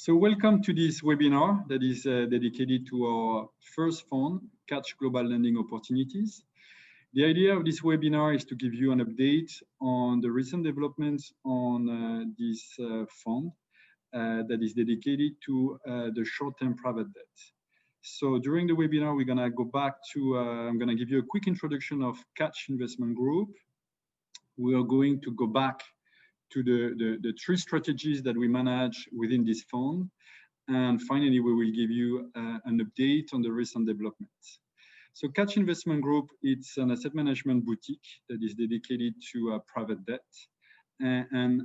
So welcome to this webinar that is dedicated to our first fund, Katch Global Lending Opportunities. The idea of this webinar is to give you an update on the recent developments on this fund that is dedicated to the short-term private debt. So during the webinar, we're gonna go back to, I'm gonna give you a quick introduction of Katch Investment Group. We are going to go back to the three strategies that we manage within this fund. And finally, we will give you an update on the recent developments. So Katch Investment Group, it's an asset management boutique that is dedicated to private debt. And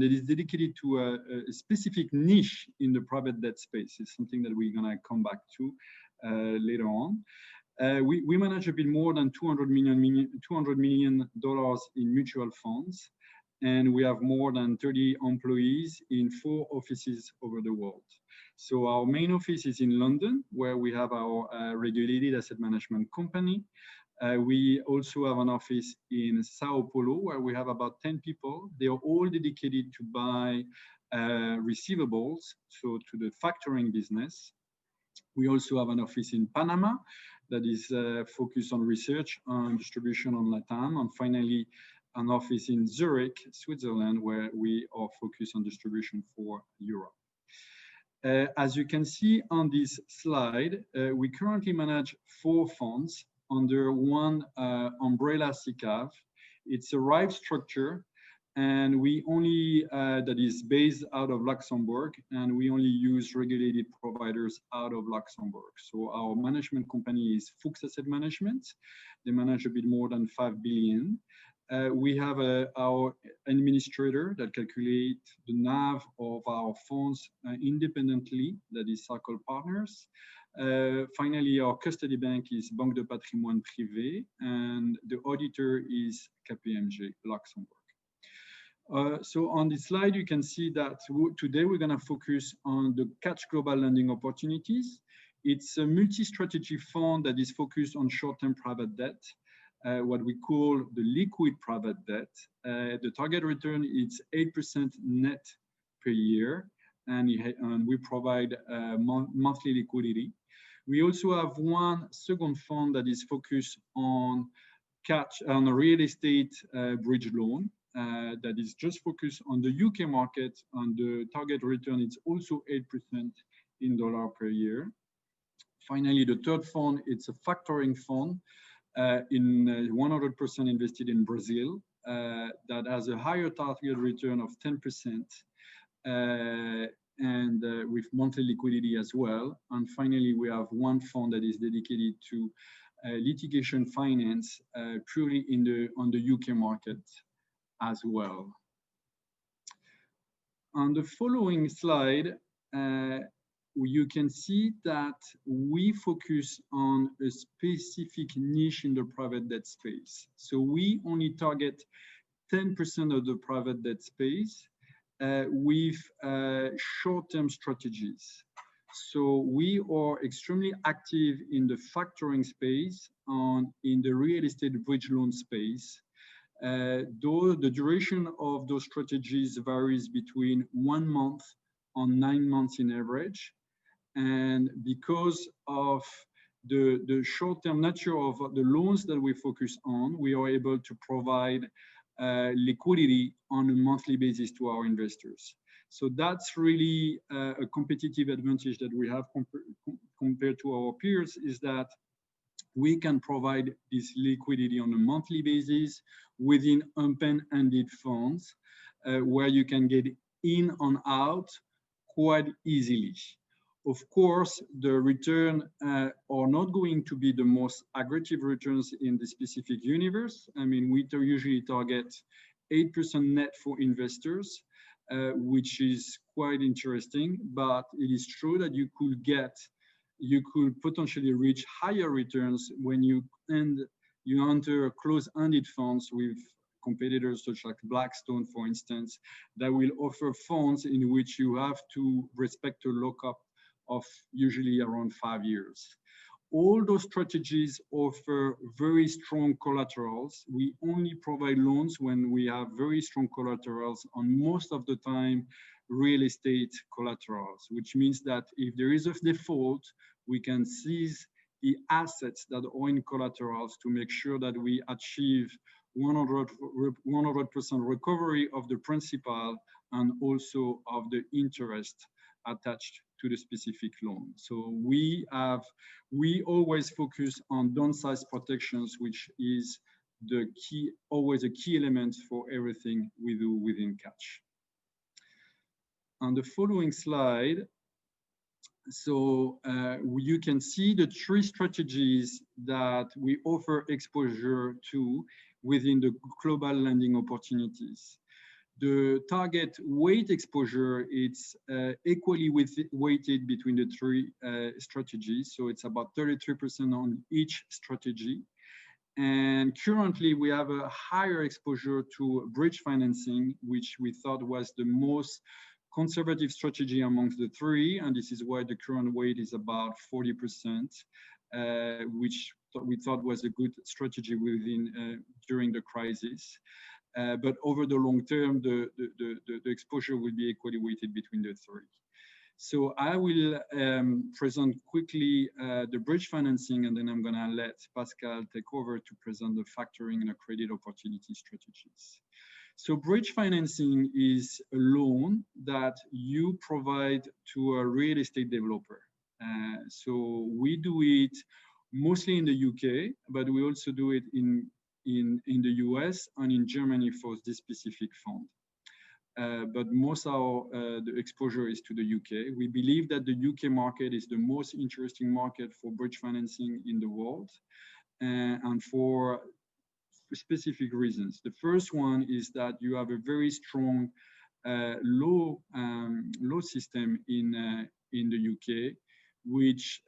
it is dedicated to a specific niche in the private debt space. It's something that we're gonna come back to later on. We manage a bit more than $200 million in mutual funds, and we have more than 30 employees in 4 offices over the world. So our main office is in London, where we have our regulated asset management company. We also have an office in Sao Paulo, where we have about 10 people. They are all dedicated to buy receivables, so to the factoring business. We also have an office in Panama that is focused on research and distribution on LATAM. And finally, an office in Zurich, Switzerland, where we are focused on distribution for Europe. As you can see on this slide, we currently manage 4 funds under one umbrella SICAV. It's a RIVE structure, and we only, that is based out of Luxembourg, and we only use regulated providers out of Luxembourg. So our management company is Fuchs Asset Management. They manage a bit more than 5 billion. We have our administrator that calculates the NAV of our funds independently, that is Circle Partners. Finally, our custody bank is Banque de Patrimoine Privé, and the auditor is KPMG Luxembourg. So on this slide, you can see that today we're going to focus on the Katch Global Lending Opportunities. It's a multi-strategy fund that is focused on short-term private debt, what we call the liquid private debt. The target return is 8% net per year, and we provide monthly liquidity. We also have one second fund that is focused on a real estate bridge loan that is just focused on the UK market, and the target return is also 8% in dollar per year. Finally, the third fund, it's a factoring fund in 100% invested in Brazil that has a higher target return of 10%. And with monthly liquidity as well. And finally, we have one fund that is dedicated to litigation finance purely on the UK market as well. On the following slide, you can see that we focus on a specific niche in the private debt space. So we only target 10% of the private debt space with short-term strategies. So we are extremely active in the factoring space and in the real estate bridge loan space. Though the duration of those strategies varies between 1 month and 9 months in average. And because of the short-term nature of the loans that we focus on, we are able to provide liquidity on a monthly basis to our investors. So that's really a competitive advantage that we have compared to our peers, is that we can provide this liquidity on a monthly basis within open-ended funds where you can get in and out quite easily. Of course, the return are not going to be the most aggressive returns in the specific universe. I mean, we usually target 8% net for investors, which is quite interesting, but it is true that you could potentially reach higher returns when you enter closed-ended funds with competitors such as Blackstone, for instance, that will offer funds in which you have to respect a lockup of usually around 5 years. All those strategies offer very strong collaterals. We only provide loans when we have very strong collaterals, and most of the time real estate collaterals, which means that if there is a default, we can seize the assets that are in collaterals to make sure that we achieve 100% recovery of the principal and also of the interest attached to the specific loan. So we always focus on downside protections, which is the key, always a key element for everything we do within Katch. On the following slide, so you can see the three strategies that we offer exposure to within the global lending opportunities. The target weight exposure, it's equally weighted between the three strategies. So it's about 33% on each strategy. And currently we have a higher exposure to bridge financing, which we thought was the most conservative strategy amongst the three. And this is why the current weight is about 40%, which we thought was a good strategy within during the crisis. But over the long term, the exposure will be equally weighted between the three. So I will present quickly the bridge financing, and then I'm going to let Pascal take over to present the factoring and the credit opportunity strategies. So bridge financing is a loan that you provide to a real estate developer. So we do it mostly in the UK, but we also do it in the US and in Germany for this specific fund. But most of the exposure is to the UK. We believe that the UK market is the most interesting market for bridge financing in the world, and for specific reasons. The first one is that you have a very strong law system in the UK, which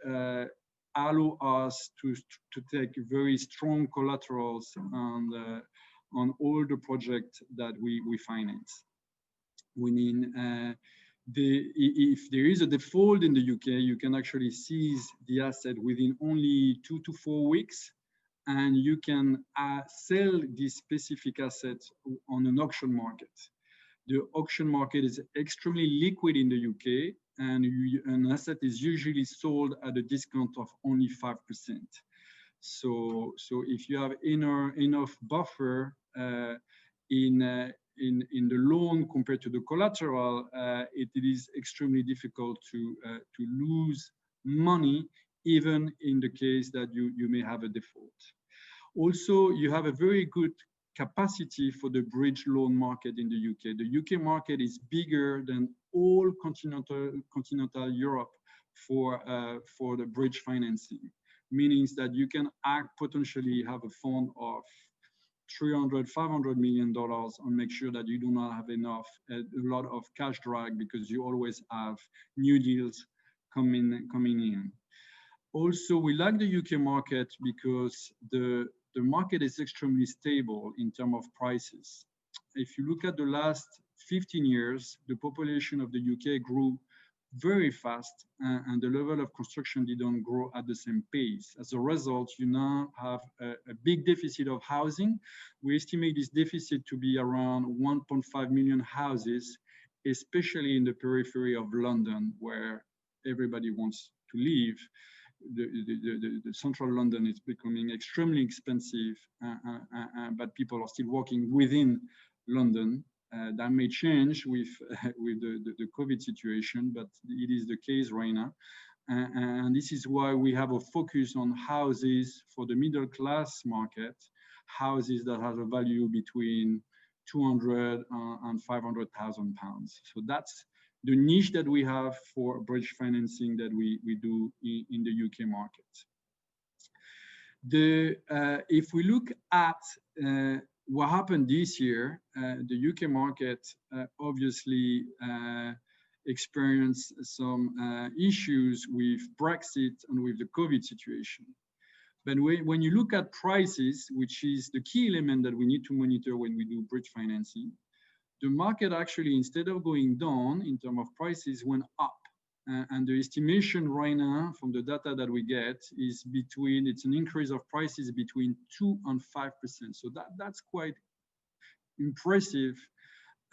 allow us to take very strong collaterals on all the projects that we finance. Meaning, if there is a default in the UK, you can actually seize the asset within only 2 to 4 weeks, and you can sell this specific asset on an auction market. The auction market is extremely liquid in the UK, and an asset is usually sold at a discount of only 5%. So if you have enough buffer in the loan compared to the collateral, it is extremely difficult to lose money, even in the case that you may have a default. Also, you have a very good capacity for the bridge loan market in the UK. The UK market is bigger than all continental Europe for the bridge financing, meaning that you can potentially have a fund of $300–500 million and make sure that you do not have a lot of cash drag, because you always have new deals coming in. Also, we like the UK market because the market is extremely stable in terms of prices. If you look at the last 15 years, the population of the UK grew very fast, and the level of construction didn't grow at the same pace. As a result, you now have a big deficit of housing. We estimate this deficit to be around 1.5 million houses, especially in the periphery of London, where everybody wants to live. The central London is becoming extremely expensive, but people are still working within London. That may change with the COVID situation, but it is the case right now. And this is why we have a focus on houses for the middle class market, houses that have a value between 200 and 500,000 pounds. So that's the niche that we have for bridge financing that we do in the UK market. If we look at what happened this year, the UK market obviously experienced some issues with Brexit and with the COVID situation. But when you look at prices, which is the key element that we need to monitor when we do bridge financing, the market actually, instead of going down in terms of prices, went up. And the estimation right now from the data that we get is it's an increase of prices between 2 and 5%. So that's quite impressive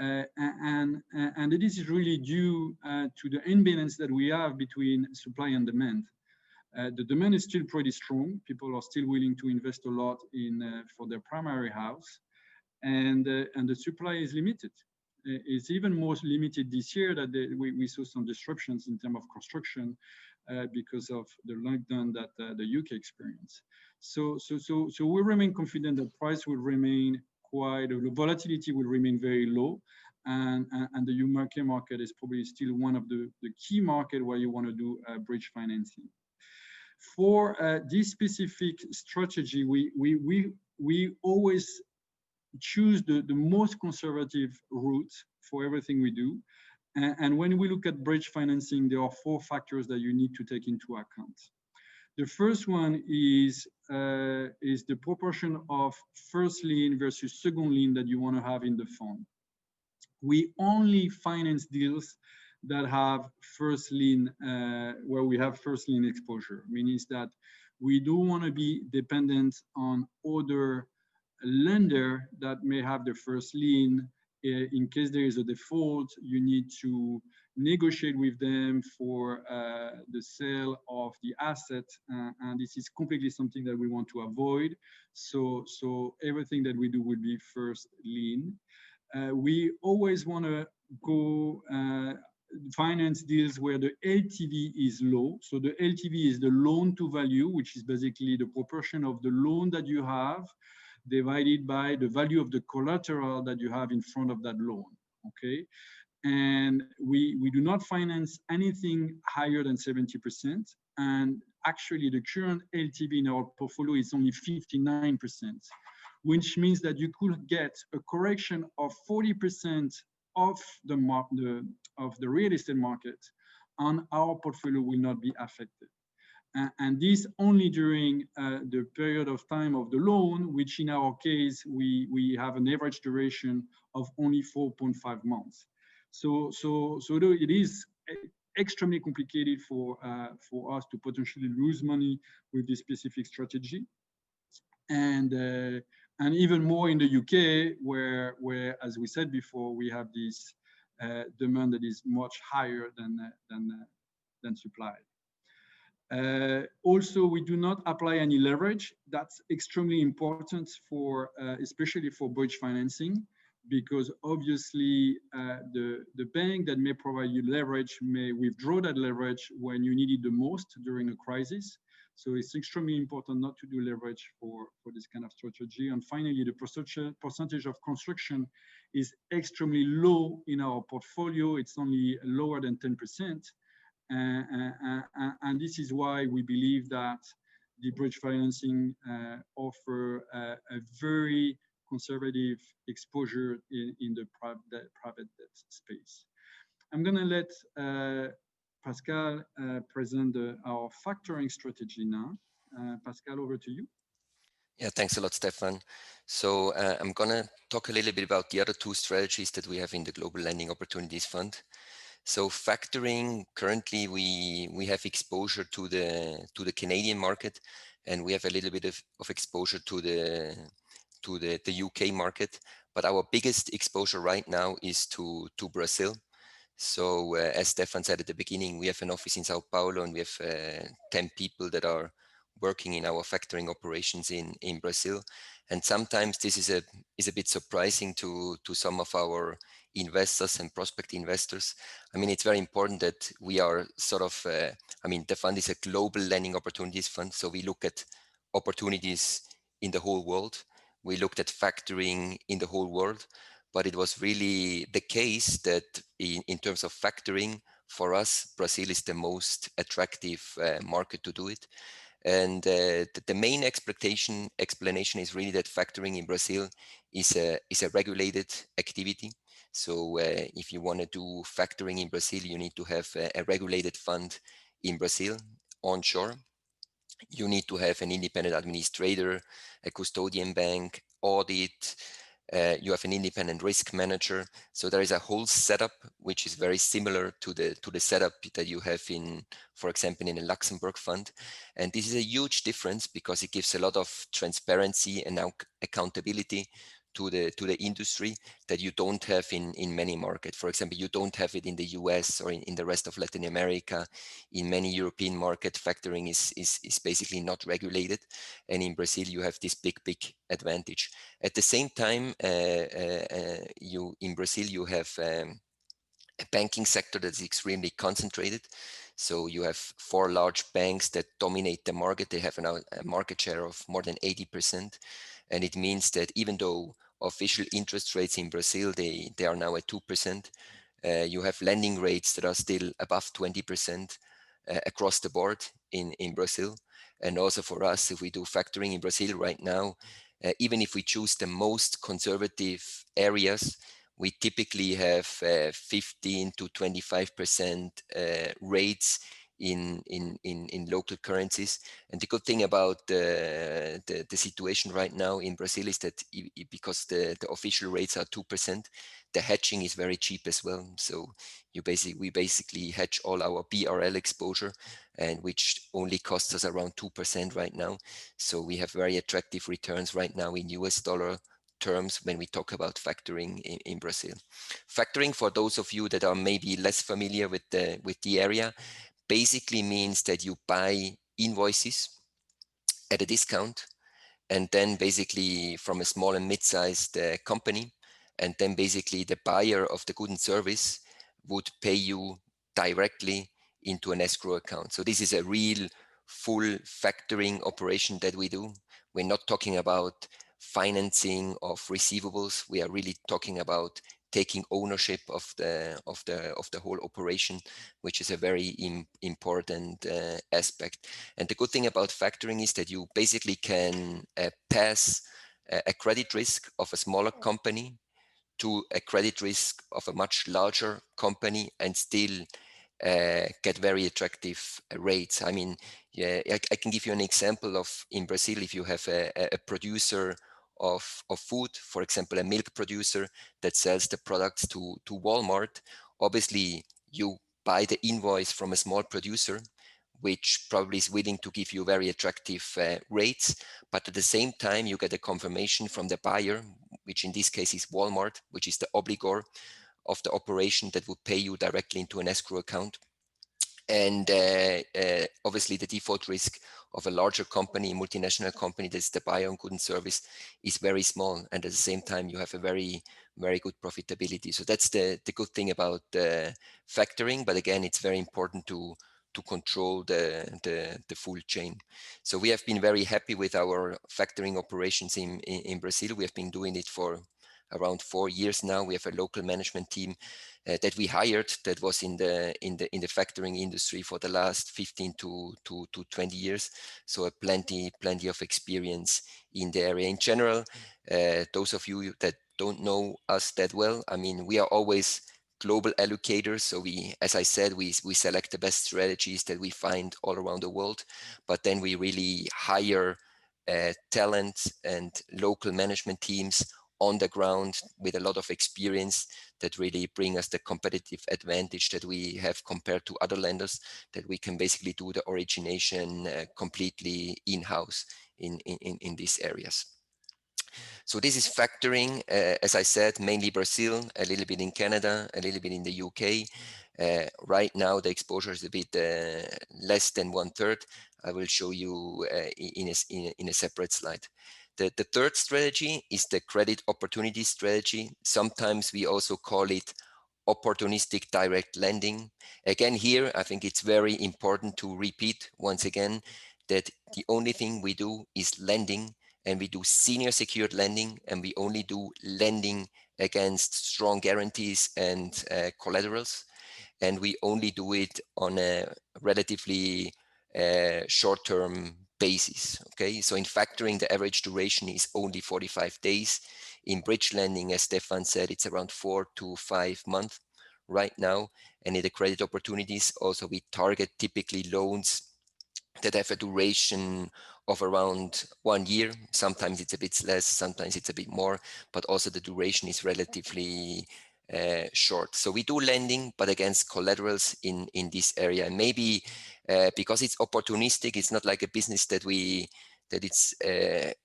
And it is really due to the imbalance that we have between supply and demand. The demand is still pretty strong. People are still willing to invest a lot in for their primary house, and the supply is limited. It's even more limited this year that we saw some disruptions in terms of construction because of the lockdown that the UK experienced. So we remain confident that price will remain the volatility will remain very low, and the UK market is probably still one of the key market where you want to do bridge financing. For this specific strategy, we always choose the most conservative route for everything we do. And when we look at bridge financing, there are 4 factors that you need to take into account. The first one is the proportion of first lien versus second lien that you want to have in the fund. We only finance deals that have first lien, where we have first lien exposure, meaning that we don't want to be dependent on other lender that may have the first lien. In case there is a default, you need to negotiate with them for the sale of the asset, and this is completely something that we want to avoid. So everything that we do will be first lien. We always want to go finance deals where the LTV is low. So the LTV is the loan to value, which is basically the proportion of the loan that you have divided by the value of the collateral that you have in front of that loan, okay? And we do not finance anything higher than 70%. And actually the current LTV in our portfolio is only 59%, which means that you could get a correction of 40% of the real estate market, and our portfolio will not be affected. And this only during the period of time of the loan, which in our case, we have an average duration of only 4.5 months. So it is extremely complicated for us to potentially lose money with this specific strategy. And even more in the UK, where as we said before, we have this demand that is much higher than supply. Also, we do not apply any leverage. That's extremely important for, especially for bridge financing, because obviously the bank that may provide you leverage may withdraw that leverage when you need it the most during a crisis. So it's extremely important not to do leverage for this kind of strategy. And finally, the percentage of construction is extremely low in our portfolio. It's only lower than 10%. And this is why we believe that the bridge financing offer a very conservative exposure in the private debt space. I'm going to let Pascal present our factoring strategy now. Pascal, over to you. Yeah, thanks a lot, Stephane. So I'm going to talk a little bit about the other 2 strategies that we have in the Global Lending Opportunities Fund. So factoring, currently we have exposure to the Canadian market, and we have a little bit of exposure to the UK market. But our biggest exposure right now is to Brazil. So as Stephane said at the beginning, we have an office in Sao Paulo, and we have 10 people that are working in our factoring operations in Brazil. And sometimes this is a bit surprising to some of our investors and prospect investors. I mean, it's very important that we are sort of, the fund is a global lending opportunities fund. So we look at opportunities in the whole world. We looked at factoring in the whole world. But it was really the case that in terms of factoring, for us, Brazil is the most attractive market to do it. And the main explanation is really that factoring in Brazil is a regulated activity. So if you want to do factoring in Brazil, you need to have a regulated fund in Brazil onshore. You need to have an independent administrator, a custodian bank, audit. You have an independent risk manager. So there is a whole setup which is very similar to the setup that you have in, for example, in a Luxembourg fund. And this is a huge difference because it gives a lot of transparency and accountability to the industry that you don't have in many markets. For example, you don't have it in the US or in the rest of Latin America. In many European markets, factoring is basically not regulated. And in Brazil, you have this big advantage. At the same time, you in Brazil, you have a banking sector that's extremely concentrated. So you have 4 large banks that dominate the market. They have now a market share of more than 80%. And it means that even though official interest rates in Brazil, they are now at 2%, you have lending rates that are still above 20% across the board in Brazil. And also for us, if we do factoring in Brazil right now, even if we choose the most conservative areas, we typically have 15 to 25% rates in local currencies. And the good thing about the situation right now in Brazil is that because the official rates are 2%, the hedging is very cheap as well. So we basically hedge all our BRL exposure, and which only costs us around 2% right now. So we have very attractive returns right now in US dollar terms when we talk about factoring in Brazil. Factoring, for those of you that are maybe less familiar with the area, basically means that you buy invoices at a discount, and then basically from a small and mid-sized company, and then basically the buyer of the good and service would pay you directly into an escrow account. So this is a real full factoring operation that we do. We're not talking about financing of receivables. We are really talking about taking ownership of the whole operation, which is a very important aspect. And the good thing about factoring is that you basically can pass a credit risk of a smaller company to a credit risk of a much larger company and still get very attractive rates. I mean, yeah, I can give you an example of in Brazil, if you have a producer of food, for example, a milk producer that sells the products to Walmart, obviously you buy the invoice from a small producer, which probably is willing to give you very attractive rates. But at the same time, you get a confirmation from the buyer, which in this case is Walmart, which is the obligor of the operation that would pay you directly into an escrow account. And obviously the default risk of a larger company, multinational company that's the buyer on good and service, is very small. And at the same time, you have a very good profitability. So that's the good thing about factoring. But again, it's very important to control the full chain. So we have been very happy with our factoring operations in Brazil. We have been doing it for around 4 years now. We have a local management team that we hired that was in the factoring industry for the last 15 to 20 years. So plenty of experience in the area. In general, those of you that don't know us that well, I mean, we are always global allocators. So we, as I said, we select the best strategies that we find all around the world, but then we really hire talent and local management teams on the ground with a lot of experience that really bring us the competitive advantage that we have compared to other lenders, that we can basically do the origination completely in-house in these areas. So this is factoring, as I said, mainly Brazil, a little bit in Canada, a little bit in the UK. Right now, the exposure is a bit less than 1/3. I will show you in a separate slide. The third strategy is the credit opportunity strategy. Sometimes we also call it opportunistic direct lending. Again, here, I think it's very important to repeat once again that the only thing we do is lending, and we do senior secured lending, and we only do lending against strong guarantees and collaterals. And we only do it on a relatively short-term basis. Okay, so in factoring, the average duration is only 45 days. In bridge lending, as Stephane said, it's around 4 to 5 months right now. And in the credit opportunities, also we target typically loans that have a duration of around 1 year. Sometimes it's a bit less, sometimes it's a bit more, but also the duration is relatively short. So we do lending, but against collaterals in this area. And maybe because it's opportunistic, it's not like a business that we that it's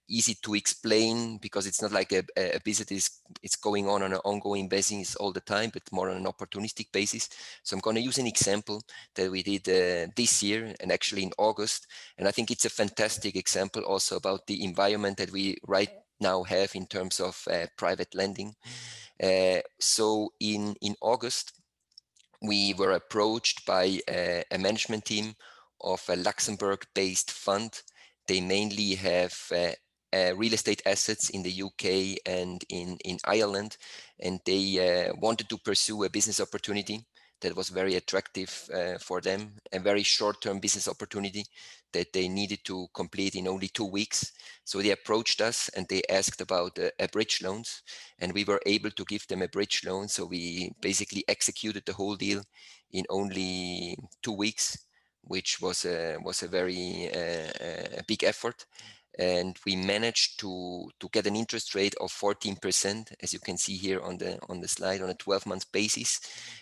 easy to explain, because it's not like a business it's going on an ongoing basis all the time, but more on an opportunistic basis. So I'm going to use an example that we did this year, and actually in August. And I think it's a fantastic example also about the environment that we right now have in terms of private lending. So in August, we were approached by a management team of a Luxembourg-based fund. They mainly have real estate assets in the UK and in Ireland, and they wanted to pursue a business opportunity that was very attractive for them, a very short-term business opportunity that they needed to complete in only 2 weeks. So they approached us and they asked about a bridge loans, and we were able to give them a bridge loan. So we basically executed the whole deal in only 2 weeks, which was a very big effort. And we managed to get an interest rate of 14%, as you can see here on the slide, on a 12-month basis.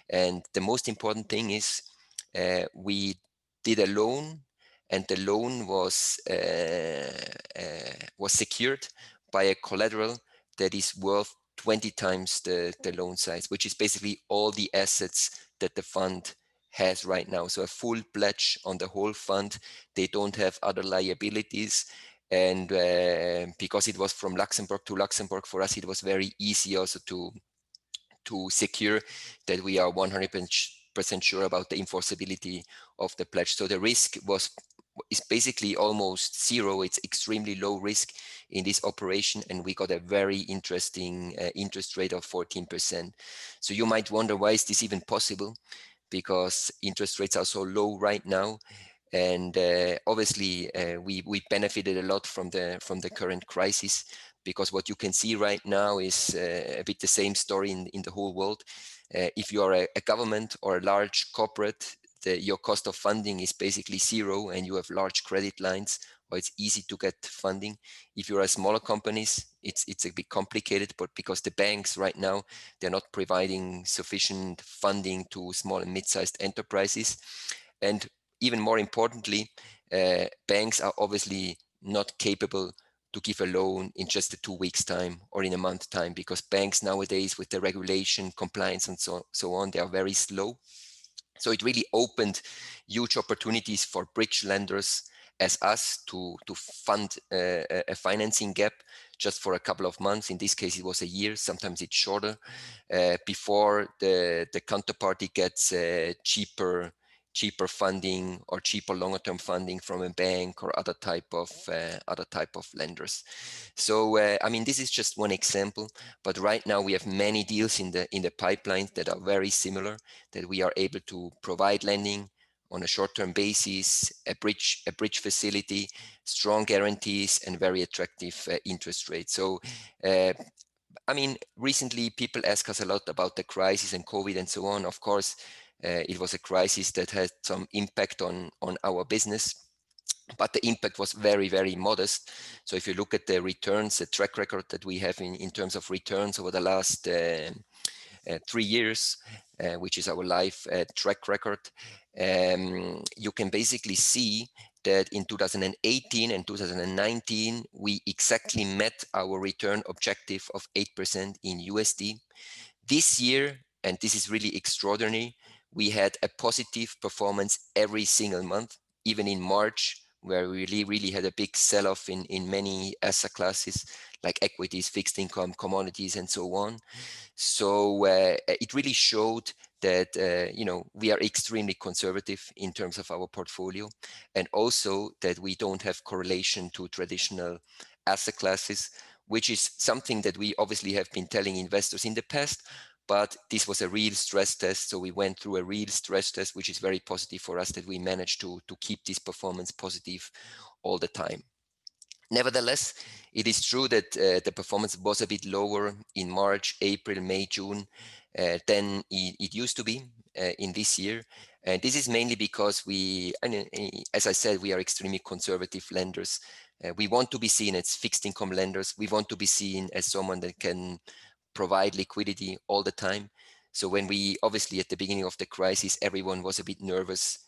And the most important thing is we did a loan, and the loan was secured by a collateral that is worth 20 times the loan size, which is basically all the assets that the fund has right now. So a full pledge on the whole fund. They don't have other liabilities. And because it was from Luxembourg to Luxembourg, for us, it was very easy also to secure that we are 100% sure about the enforceability of the pledge. So the risk is basically almost zero. It's extremely low risk in this operation, and we got a very interesting interest rate of 14%. So you might wonder, why is this even possible? Because interest rates are so low right now. And obviously, we benefited a lot from the current crisis, because what you can see right now is a bit the same story in the whole world. If you are a government or a large corporate, your cost of funding is basically zero, and you have large credit lines, or it's easy to get funding. If you're a smaller companies, it's a bit complicated, but because the banks right now, they're not providing sufficient funding to small and mid-sized enterprises. And even more importantly, banks are obviously not capable to give a loan in just a 2 weeks time or in a month time, because banks nowadays, with the regulation, compliance, and so on, they are very slow. So it really opened huge opportunities for bridge lenders as us to fund a financing gap just for a couple of months. In this case, it was a year, sometimes it's shorter, before the counterparty gets cheaper funding or cheaper longer term funding from a bank or other type of lenders. So I mean, this is just one example, but right now we have many deals in the pipeline that are very similar, that we are able to provide lending on a short-term basis, a bridge facility, strong guarantees, and very attractive interest rates. So I mean, recently people ask us a lot about the crisis and COVID and so on. Of course, it was a crisis that had some impact on our business, but the impact was very, very modest. So if you look at the returns, the track record that we have in terms of returns over the last 3 years, which is our live track record, you can basically see that in 2018 and 2019, we exactly met our return objective of 8% in USD. This year, and this is really extraordinary, we had a positive performance every single month, even in March, where we really had a big sell-off in many asset classes like equities, fixed income, commodities, and so on. So it really showed that we are extremely conservative in terms of our portfolio, and also that we don't have correlation to traditional asset classes, which is something that we obviously have been telling investors in the past. But this was a real stress test. So we went through a real stress test, which is very positive for us, that we managed to keep this performance positive all the time. Nevertheless, it is true that the performance was a bit lower in March, April, May, June than it used to be in this year. And this is mainly because as I said, we are extremely conservative lenders. We want to be seen as fixed income lenders. We want to be seen as someone that can provide liquidity all the time. So when we, obviously at the beginning of the crisis, everyone was a bit nervous.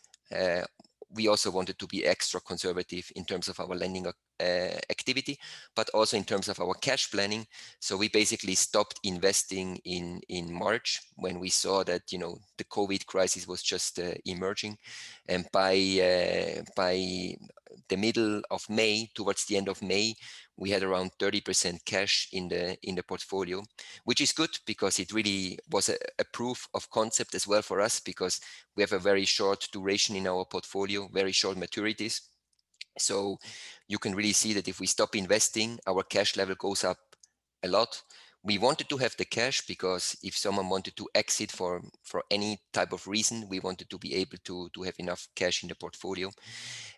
We also wanted to be extra conservative in terms of our lending activity, but also in terms of our cash planning. So we basically stopped investing in March when we saw that the COVID crisis was just emerging, and by the middle of May, towards the end of May, we had around 30% cash in the portfolio, which is good because it really was a proof of concept as well for us, because we have a very short duration in our portfolio, very short maturities. So you can really see that if we stop investing, our cash level goes up a lot. We wanted to have the cash because if someone wanted to exit for any type of reason, we wanted to be able to have enough cash in the portfolio.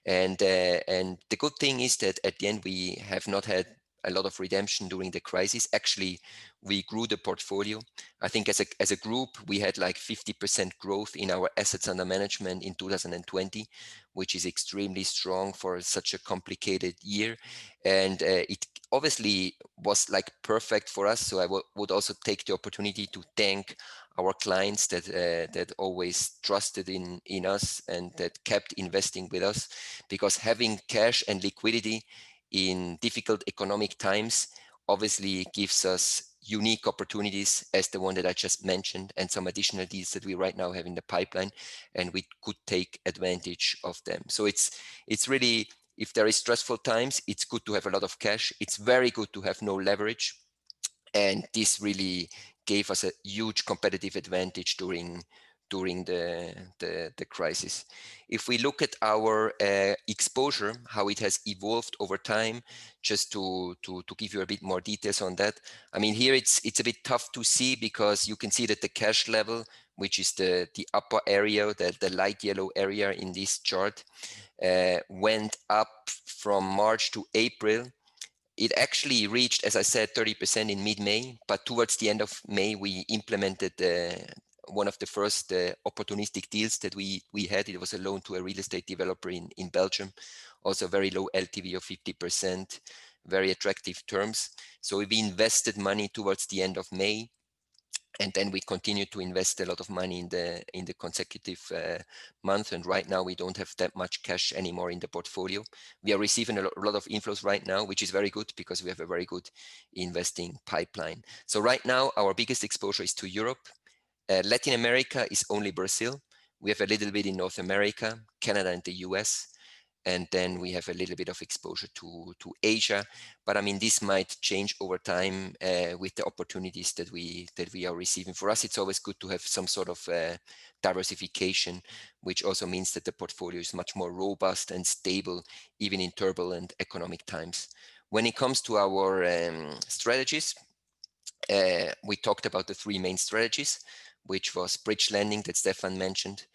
And the good thing is that at the end, we have not had a lot of redemption during the crisis. Actually, we grew the portfolio. I think as a group, we had like 50% growth in our assets under management in 2020, which is extremely strong for such a complicated year. And it obviously was like perfect for us. So I would also take the opportunity to thank our clients that always trusted in us and that kept investing with us, because having cash and liquidity in difficult economic times obviously gives us unique opportunities as the one that I just mentioned, and some additional deals that we right now have in the pipeline, and we could take advantage of them. So it's really, if there is stressful times, it's good to have a lot of cash. It's very good to have no leverage, and this really gave us a huge competitive advantage during the crisis. If we look at our exposure, how it has evolved over time, just to give you a bit more details on that. I mean, here it's a bit tough to see because you can see that the cash level, which is the upper area, the light yellow area in this chart, went up from March to April. It actually reached, as I said, 30% in mid-May, but towards the end of May, we implemented one of the first opportunistic deals that we had. It was a loan to a real estate developer in Belgium, also very low LTV of 50%, very attractive terms. So we invested money towards the end of May, and then we continue to invest a lot of money in the consecutive month. And right now we don't have that much cash anymore in the portfolio. We are receiving a lot of inflows right now, which is very good because we have a very good investing pipeline. So right now our biggest exposure is to Europe. Latin America is only Brazil. We have a little bit in North America, Canada, and the US. And then we have a little bit of exposure to Asia, but I mean, this might change over time with the opportunities that we are receiving. For us, it's always good to have some sort of diversification, which also means that the portfolio is much more robust and stable, even in turbulent economic times. When it comes to our strategies, we talked about the three main strategies, which was bridge lending that Stephane mentioned.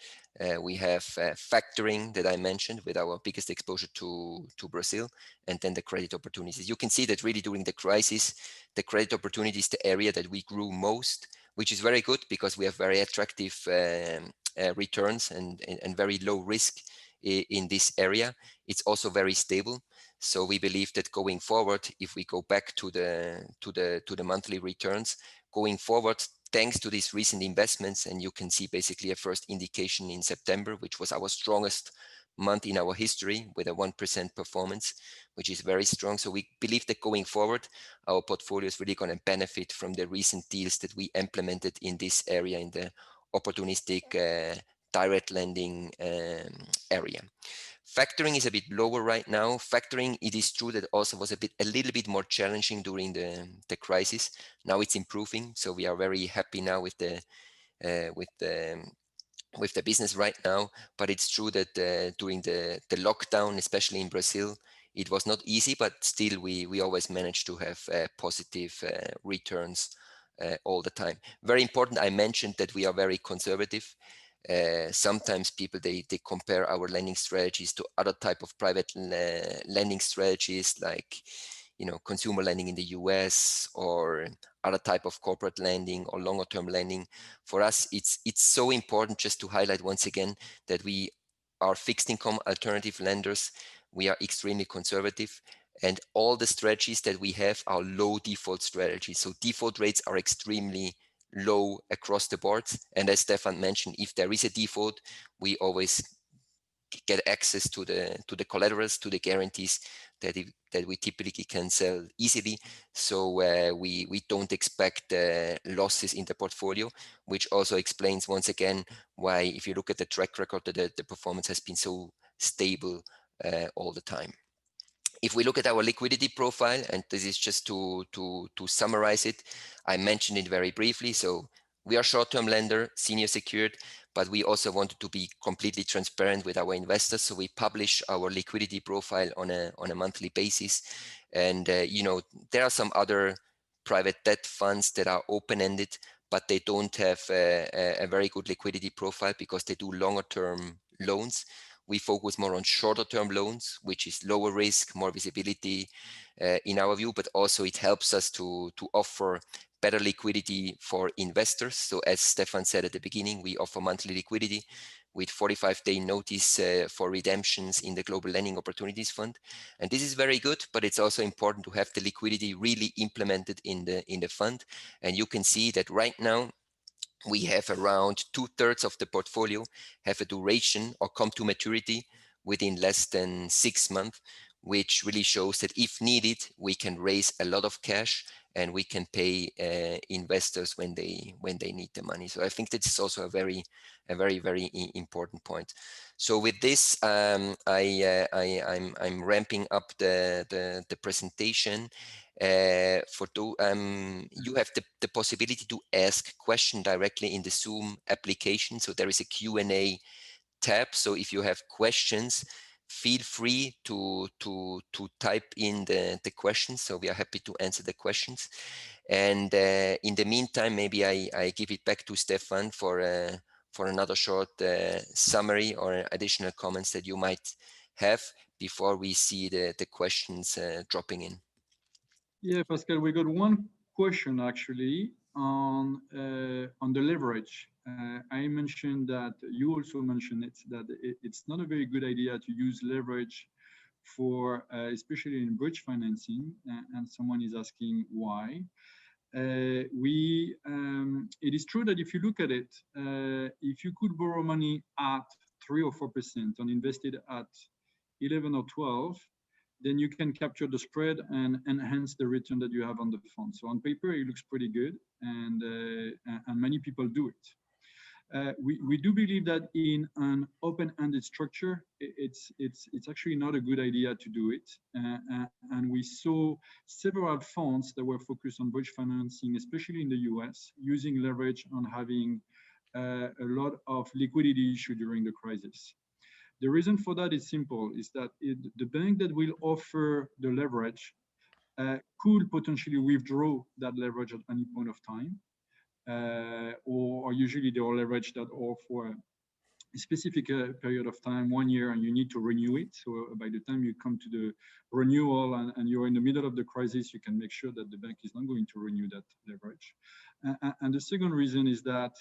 We have factoring that I mentioned with our biggest exposure to Brazil, and then the credit opportunities. You can see that really during the crisis, the credit opportunity is the area that we grew most, which is very good because we have very attractive returns and very low risk in this area. It's also very stable. So we believe that going forward, if we go back to the monthly returns, going forward, thanks to these recent investments, and you can see basically a first indication in September, which was our strongest month in our history with a 1% performance, which is very strong. So we believe that going forward, our portfolio is really going to benefit from the recent deals that we implemented in this area, in the opportunistic direct lending area. Factoring is a bit lower right now. Factoring, it is true that also was a little bit more challenging during the crisis. Now it's improving, so we are very happy now with the business right now. But it's true that during the lockdown, especially in Brazil, it was not easy, but still we always managed to have positive returns all the time. Very important, I mentioned that we are very conservative. Sometimes people they compare our lending strategies to other type of private lending strategies, like consumer lending in the US or other type of corporate lending or longer term lending. For us, it's so important just to highlight once again that we are fixed income alternative lenders. We are extremely conservative, and all the strategies that we have are low default strategies. So default rates are extremely low across the board. And as Stephane mentioned, if there is a default, we always get access to the collaterals, to the guarantees that we typically can sell easily. So we don't expect losses in the portfolio, which also explains once again why, if you look at the track record, the performance has been so stable all the time. If we look at our liquidity profile, and this is just to summarize it, I mentioned it very briefly. So we are short-term lender, senior secured, but we also wanted to be completely transparent with our investors. So we publish our liquidity profile on a monthly basis. And there are some other private debt funds that are open-ended, but they don't have a very good liquidity profile because they do longer-term loans. We focus more on shorter term loans, which is lower risk, more visibility in our view, but also it helps us to offer better liquidity for investors. So as Stephane said at the beginning, we offer monthly liquidity with 45-day notice for redemptions in the Global Lending Opportunities Fund. And this is very good, but it's also important to have the liquidity really implemented in the fund. And you can see that right now, we have around 2/3 of the portfolio have a duration or come to maturity within less than 6 months, which really shows that if needed, we can raise a lot of cash and we can pay investors when they need the money. So I think that's also a very important point. So with this, I'm ramping up the presentation. You have the possibility to ask question directly in the Zoom application. So there is a Q&A tab. So if you have questions, feel free to type in the questions. So we are happy to answer the questions. And in the meantime, maybe I give it back to Stephane for another short summary or additional comments that you might have before we see the questions dropping in. Yeah, Pascal, we got one question actually on the leverage. I mentioned that, you also mentioned it, that it's not a very good idea to use leverage for, especially in bridge financing, and someone is asking why. It is true that if you look at it, if you could borrow money at 3 or 4% and invested at 11 or 12, then you can capture the spread and enhance the return that you have on the fund. So on paper, it looks pretty good, and many people do it. We do believe that in an open-ended structure, it's actually not a good idea to do it. And we saw several funds that were focused on bridge financing, especially in the US, using leverage on having a lot of liquidity issue during the crisis. The reason for that is simple, is that the bank that will offer the leverage could potentially withdraw that leverage at any point of time. Or usually they are leveraged that or for a specific period of time, 1 year, and you need to renew it. So by the time you come to the renewal and you're in the middle of the crisis, you can make sure that the bank is not going to renew that leverage. And the second reason is that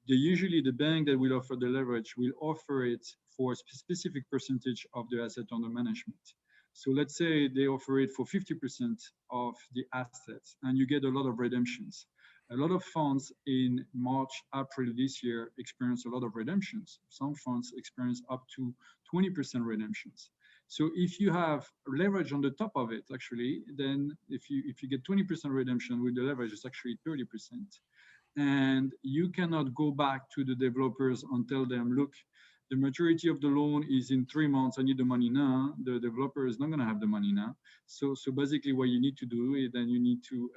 usually the bank that will offer the leverage will offer it for a specific percentage of the asset under management. So let's say they offer it for 50% of the assets, and you get a lot of redemptions. A lot of funds in March, April this year experience a lot of redemptions. Some funds experience up to 20% redemptions. So if you have leverage on the top of it, actually, then if you get 20% redemption with the leverage, it's actually 30%. And you cannot go back to the developers and tell them, look, the maturity of the loan is in 3 months, I need the money now. The developer is not going to have the money now. So basically what you need to do is then you need to,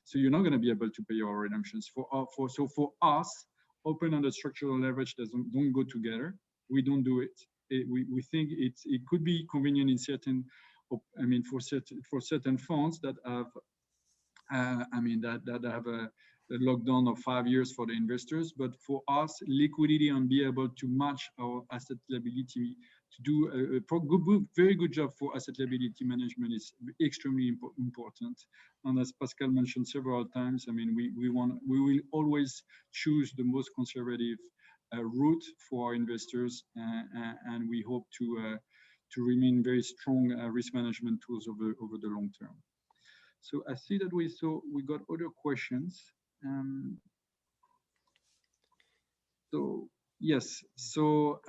so you're not going to be able to pay your redemptions. So for us, open-ended structural leverage don't go together. We don't do it. We think it could be convenient in certain, for certain funds that have, that have a lockdown of 5 years for the investors, but for us, liquidity and be able to match our asset liability to do a very good job for asset liability management is extremely important. And as Pascal mentioned several times, we will always choose the most conservative route for our investors, and we hope to remain very strong risk management tools over the long term. So I see that we got other questions. So yes, so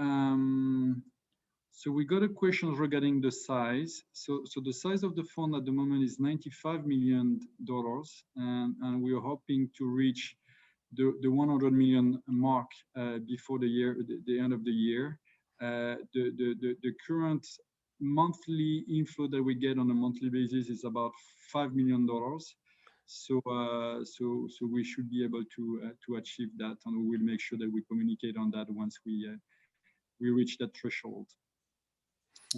So we got a question regarding the size. So the size of the fund at the moment is $95 million, and we are hoping to reach the 100 million mark before the end of the year. The current monthly inflow that we get on a monthly basis is about $5 million. So we should be able to achieve that, and we will make sure that we communicate on that once we reach that threshold.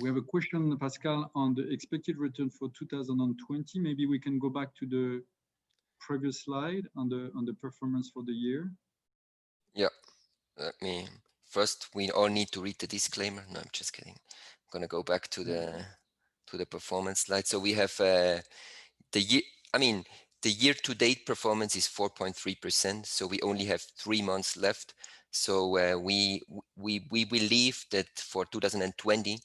We have a question, Pascal, on the expected return for 2020. Maybe we can go back to the previous slide on the performance for the year. Yeah, let me first. We all need to read the disclaimer. No, I'm just kidding. I'm gonna go back to the performance slide. So we have the year. I mean, the year-to-date performance is 4.3%. So we only have 3 months left. So we believe that for 2020,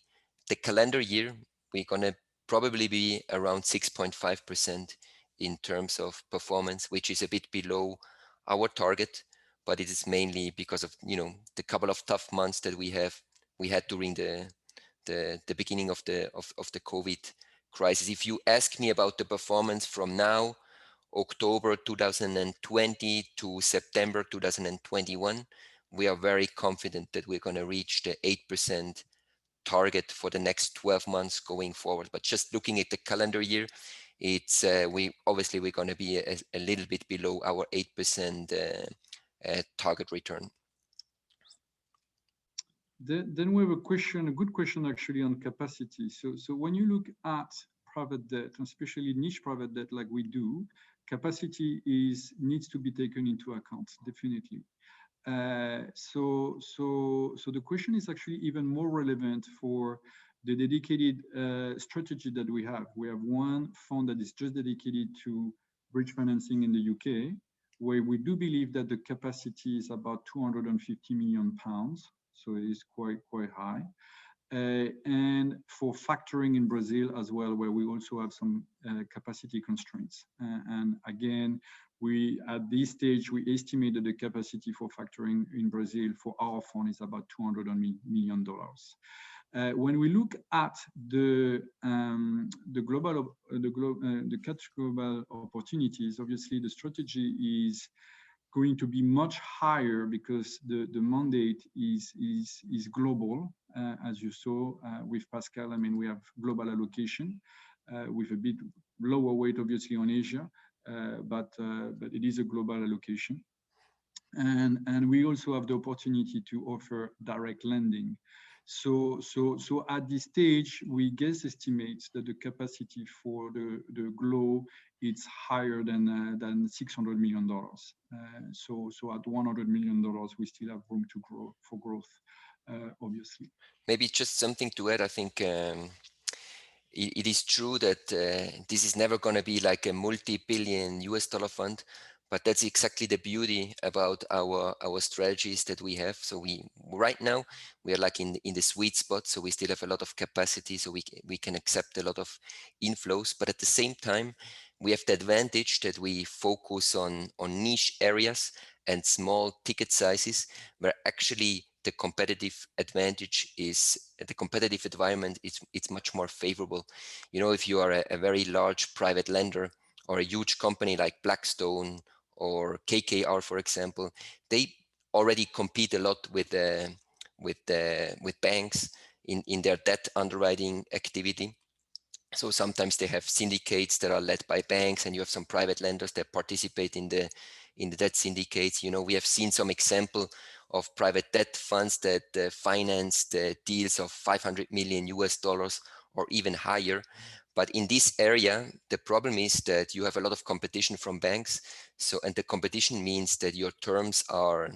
the calendar year, we're gonna probably be around 6.5% in terms of performance, which is a bit below our target, but it is mainly because of the couple of tough months that we had during the beginning of the COVID crisis. If you ask me about the performance from now, October 2020 to September 2021, we are very confident that we're going to reach the 8% target for the next 12 months going forward. But just looking at the calendar year, it's we're going to be a little bit below our 8% target return. Then we have a good question actually on capacity. So when you look at private debt, especially niche private debt like we do, capacity needs to be taken into account, definitely. So the question is actually even more relevant for the dedicated strategy that we have. We have one fund that is just dedicated to bridge financing in the UK, where we do believe that the capacity is about 250 million pounds. So it is quite high. And for factoring in Brazil as well, where we also have some capacity constraints. And again, at this stage, we estimated the capacity for factoring in Brazil for our fund is about $200 million. When we look at the Katch Global Opportunities, obviously the strategy is going to be much higher because the mandate is global, as you saw with Pascal. I mean, we have global allocation with a bit lower weight, obviously, on Asia, but it is a global allocation. And we also have the opportunity to offer direct lending. So at this stage, we guess estimates that the capacity for the GLO it's higher than $600 million. So at $100 million, we still have room to grow for growth, obviously. Maybe just something to add. I think it is true that this is never going to be like a multi-billion US dollar fund, but that's exactly the beauty about our strategies that we have. So right now we are like in the sweet spot. So we still have a lot of capacity, so we can accept a lot of inflows. But at the same time, we have the advantage that we focus on niche areas and small ticket sizes, where actually the competitive advantage is the competitive environment. It's much more favorable. If you are a very large private lender or a huge company like Blackstone or KKR, for example, they already compete a lot with banks in their debt underwriting activity. So sometimes they have syndicates that are led by banks, and you have some private lenders that participate in the debt syndicates. We have seen some example of private debt funds that financed deals of $500 million US or even higher. But in this area, the problem is that you have a lot of competition from banks. And the competition means that your terms are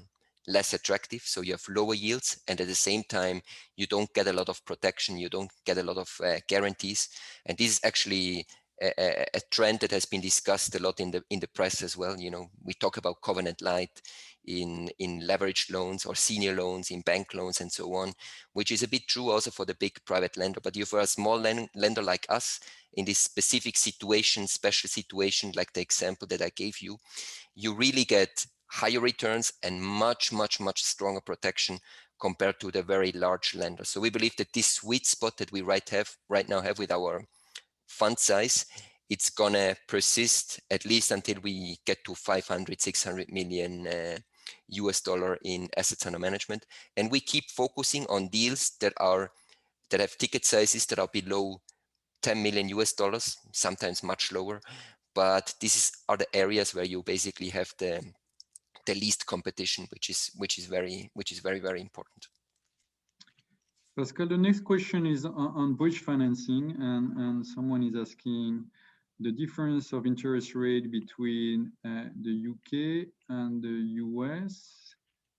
less attractive. So you have lower yields, and at the same time, you don't get a lot of protection. You don't get a lot of guarantees. And this is actually a trend that has been discussed a lot in the press as well. We talk about covenant light in leveraged loans or senior loans, in bank loans, and so on, which is a bit true also for the big private lender. But for a small lender like us, in this specific situation, special situation, like the example that I gave you, you really get higher returns and much, much, much stronger protection compared to the very large lenders. So we believe that this sweet spot that we right now have with our fund size, it's gonna persist at least until we get to 500, 600 million US dollar in assets under management. And we keep focusing on deals that have ticket sizes that are below 10 million US dollars, sometimes much lower. But are the areas where you basically have the least competition, which is very, very important. Pascal, the next question is on bridge financing, and someone is asking the difference of interest rate between the UK and the US,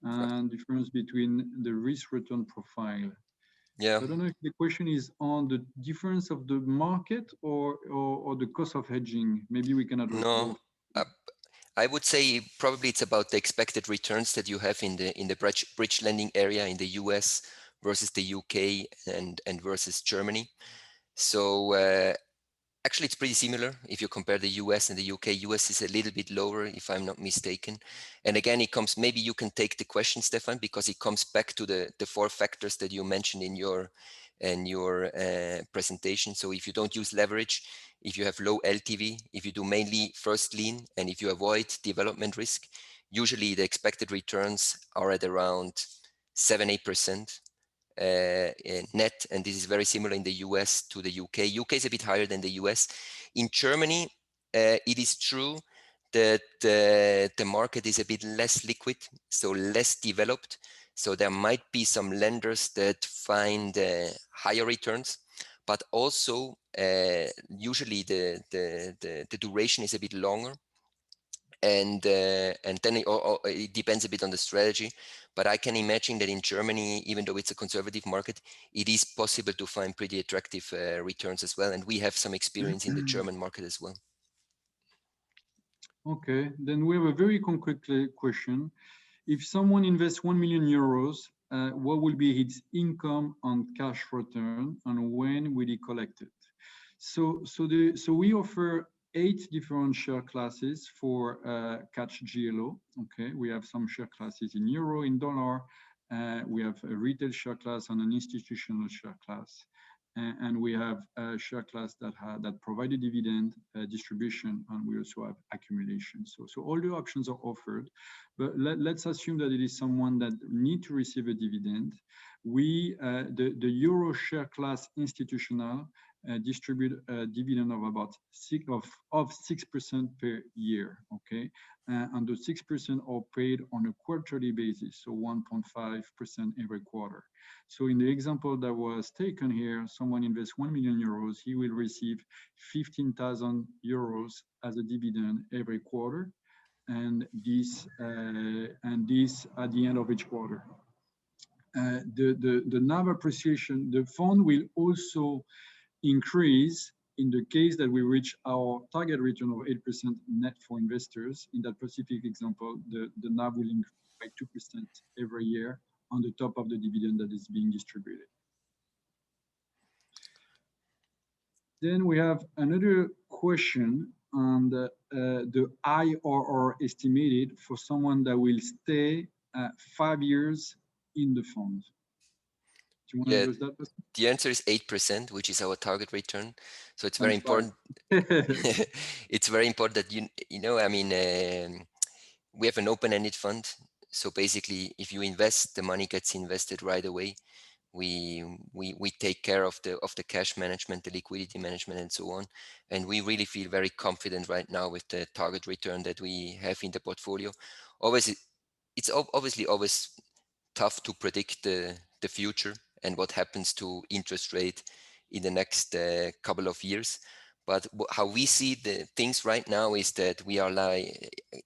and difference between the risk return profile. Yeah. So I don't know if the question is on the difference of the market or the cost of hedging. Maybe we can address both. I would say probably it's about the expected returns that you have in the bridge lending area in the US versus the UK and versus Germany. So actually, it's pretty similar if you compare the US and the UK. US is a little bit lower, if I'm not mistaken. And again, maybe you can take the question, Stephane, because it comes back to the four factors that you mentioned in your presentation. So if you don't use leverage, if you have low LTV, if you do mainly first lien, and if you avoid development risk, usually the expected returns are at around 7-8%. Net, and this is very similar in the US to the UK. UK is a bit higher than the US. In Germany, it is true that the market is a bit less liquid, so less developed. So there might be some lenders that find higher returns, but also usually the duration is a bit longer. And then it depends a bit on the strategy, but I can imagine that in Germany, even though it's a conservative market, it is possible to find pretty attractive returns as well, and we have some experience in the German market as well. Okay, then we have a very concrete question. If someone invests 1 million euros, what will be its income on cash return, and when will he collect it? So we offer 8 different share classes for Katch GLO. Okay, we have some share classes in euro, in dollar. We have a retail share class and an institutional share class. And we have a share class that provide a dividend distribution, and we also have accumulation. So all the options are offered, but let's assume that it is someone that need to receive a dividend. The euro share class institutional distribute a dividend of about 6% per year. Okay, and the 6% are paid on a quarterly basis, so 1.5% every quarter. So in the example that was taken here, someone invests 1 million euros, he will receive 15,000 euros as a dividend every quarter, and this at the end of each quarter. The NAV appreciation, the fund will also increase in the case that we reach our target return of 8% net for investors. In that specific example, the NAV will increase by 2% every year on the top of the dividend that is being distributed. Then we have another question on the IRR estimated for someone that will stay 5 years in the fund. Do you want to address that, Pascal? The answer is 8%, which is our target return. So it's very important. It's very important that you know. I mean, we have an open-ended fund. So basically, if you invest, the money gets invested right away. We take care of the cash management, the liquidity management, and so on. And we really feel very confident right now with the target return that we have in the portfolio. It's obviously always tough to predict the future and what happens to interest rate in the next couple of years. But how we see the things right now is that we are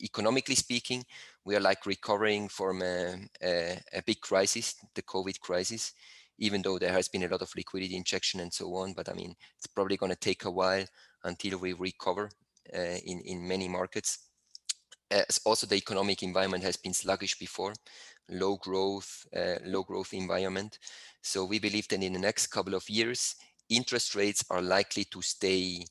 economically speaking, we are recovering from a big crisis, the COVID crisis, even though there has been a lot of liquidity injection and so on. But I mean, it's probably going to take a while until we recover in many markets. Also, the economic environment has been sluggish before, low growth environment. So we believe that in the next couple of years, interest rates are likely to stay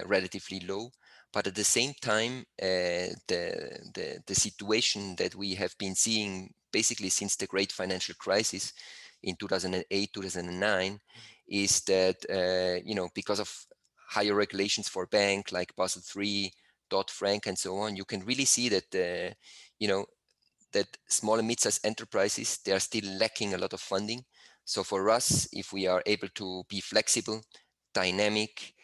relatively low. But at the same time, the situation that we have been seeing basically since the great financial crisis in 2008, 2009, is that, because of higher regulations for bank like Basel III, Dodd-Frank, and so on, you can really see that, that small and mid-sized enterprises, they are still lacking a lot of funding. So for us, if we are able to be flexible, dynamic,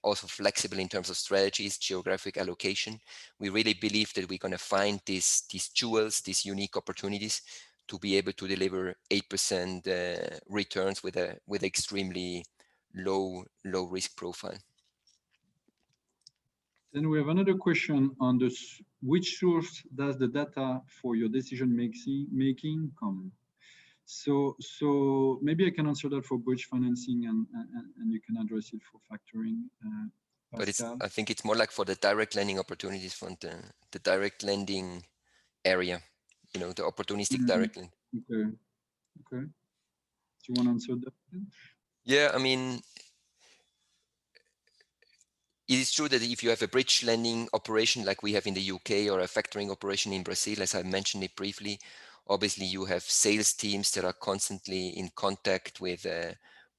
also flexible in terms of strategies, geographic allocation, we really believe that we're going to find these jewels, these unique opportunities to be able to deliver 8% returns with extremely low risk profile. Then we have another question on which source does the data for your decision making come? So maybe I can answer that for bridge financing, and you can address it for factoring. But Pascal. I think it's more like for the direct lending opportunities fund, the direct lending area, the opportunistic direct lending. Okay. Do you want to answer that? Yeah, I mean, it is true that if you have a bridge lending operation like we have in the UK, or a factoring operation in Brazil, as I mentioned it briefly, obviously you have sales teams that are constantly in contact with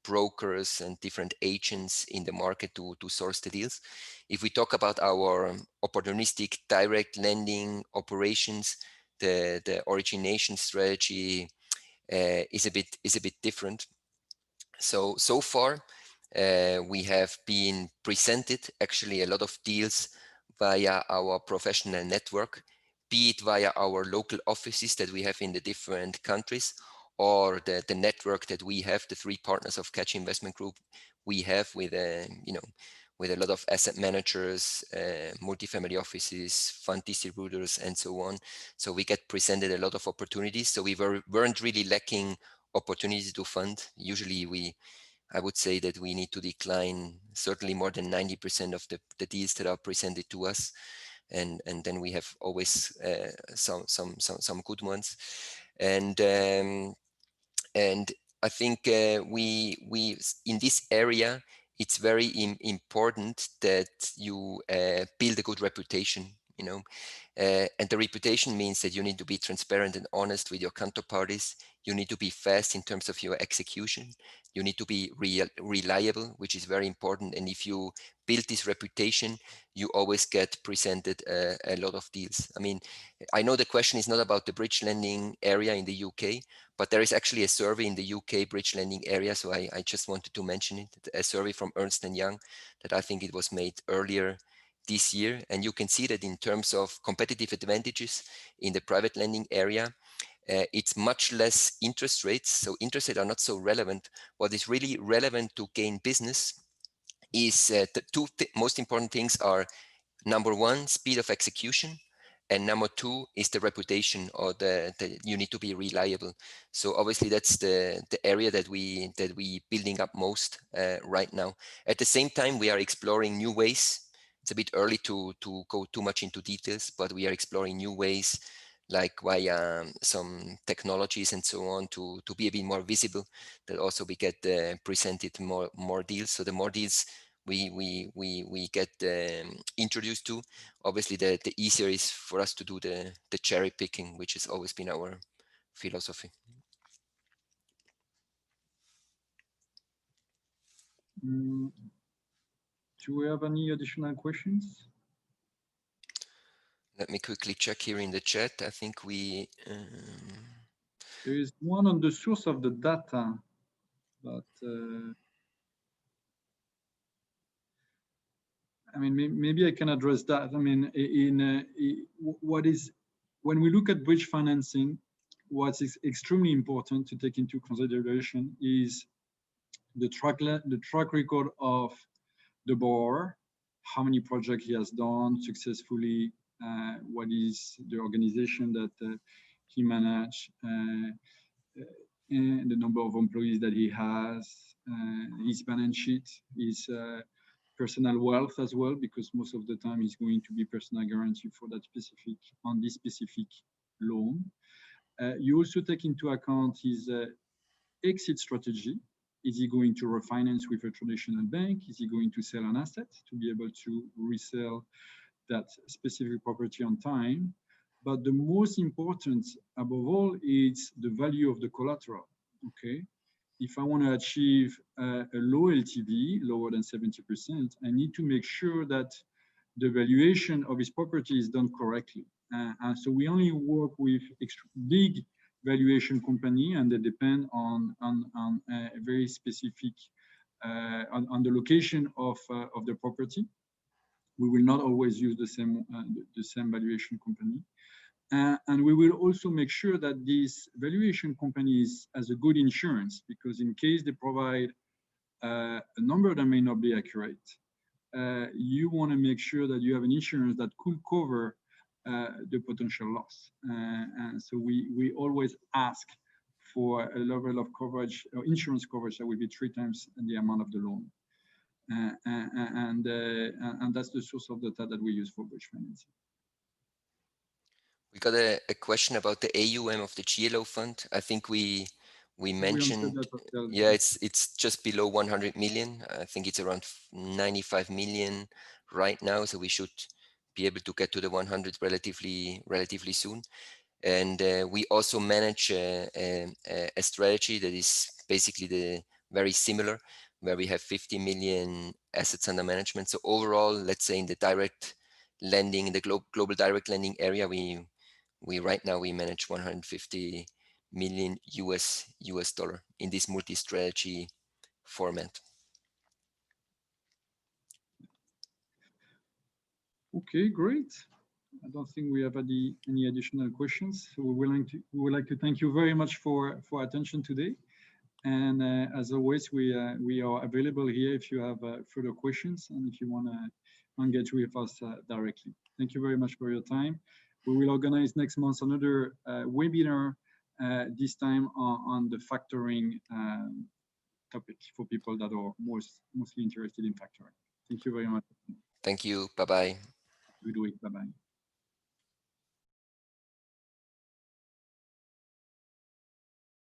brokers and different agents in the market to source the deals. If we talk about our opportunistic direct lending operations, the origination strategy is a bit different. So far, we have been presented actually a lot of deals via our professional network, be it via our local offices that we have in the different countries, or the network that we have, the 3 partners of Katch Investment Group we have with with a lot of asset managers, multifamily offices, fund distributors, and so on. So we get presented a lot of opportunities. So we weren't really lacking opportunities to fund. Usually I would say that we need to decline certainly more than 90% of the deals that are presented to us, and then we have always some good ones, and I think we in this area it's very important that you build a good reputation. And the reputation means that you need to be transparent and honest with your counterparties. You need to be fast in terms of your execution. You need to be reliable, which is very important. And if you build this reputation, you always get presented a lot of deals. I mean, I know the question is not about the bridge lending area in the UK, but there is actually a survey in the UK bridge lending area. So I just wanted to mention it, a survey from Ernst & Young that I think it was made earlier this year. And you can see that in terms of competitive advantages in the private lending area, it's much less interest rates. So interest rates are not so relevant. What is really relevant to gain business is the 2 most important things are, number 1, speed of execution, and number 2 is the reputation, or you need to be reliable. So obviously that's the area that we building up most right now. At the same time, we are exploring new ways. It's a bit early to go too much into details, but we are exploring new ways, like via some technologies and so on, to be a bit more visible, that also we get presented more deals. So the more deals we get introduced to, obviously the easier is for us to do the cherry picking, which has always been our philosophy. Do we have any additional questions? Let me quickly check here in the chat. I think we... There is one on the source of the data, but I mean, maybe I can address that. I mean, when we look at bridge financing, what is extremely important to take into consideration is the track record of the borrower, how many projects he has done successfully, what is the organization that he managed, and the number of employees that he has, his balance sheet, his personal wealth as well, because most of the time he's going to be personal guarantee for that on this specific loan. You also take into account his exit strategy. Is he going to refinance with a traditional bank? Is he going to sell an asset to be able to resell that specific property on time? But the most important, above all, is the value of the collateral. Okay, if I want to achieve a low LTV, lower than 70%, I need to make sure that the valuation of his property is done correctly. And so we only work with big valuation company, and they depend on a very specific on the location of the property. We will not always use the same valuation company. And we will also make sure that these valuation companies has a good insurance, because in case they provide a number that may not be accurate, you want to make sure that you have an insurance that could cover the potential loss. And so we always ask for a level of coverage, or insurance coverage, that will be 3 times the amount of the loan. And that's the source of data that we use for bridge financing. We got a question about the AUM of the GLO fund. I think we mentioned, yeah, it's just below 100 million. I think it's around 95 million right now. So we should be able to get to the 100 relatively soon. And we also manage a strategy that is basically very similar, where we have 50 million assets under management. So overall, let's say in the direct lending, in the global direct lending area, we right now we manage 150 million US dollar in this multi-strategy format. Okay, great. I don't think we have any additional questions. So we would like to thank you very much for attention today. And as always, we are available here if you have further questions and if you want to engage with us directly. Thank you very much for your time. We will organize next month another webinar, this time on the factoring topic for people that are mostly interested in factoring. Thank you very much. Thank you. Bye-bye. Good week. Bye-bye.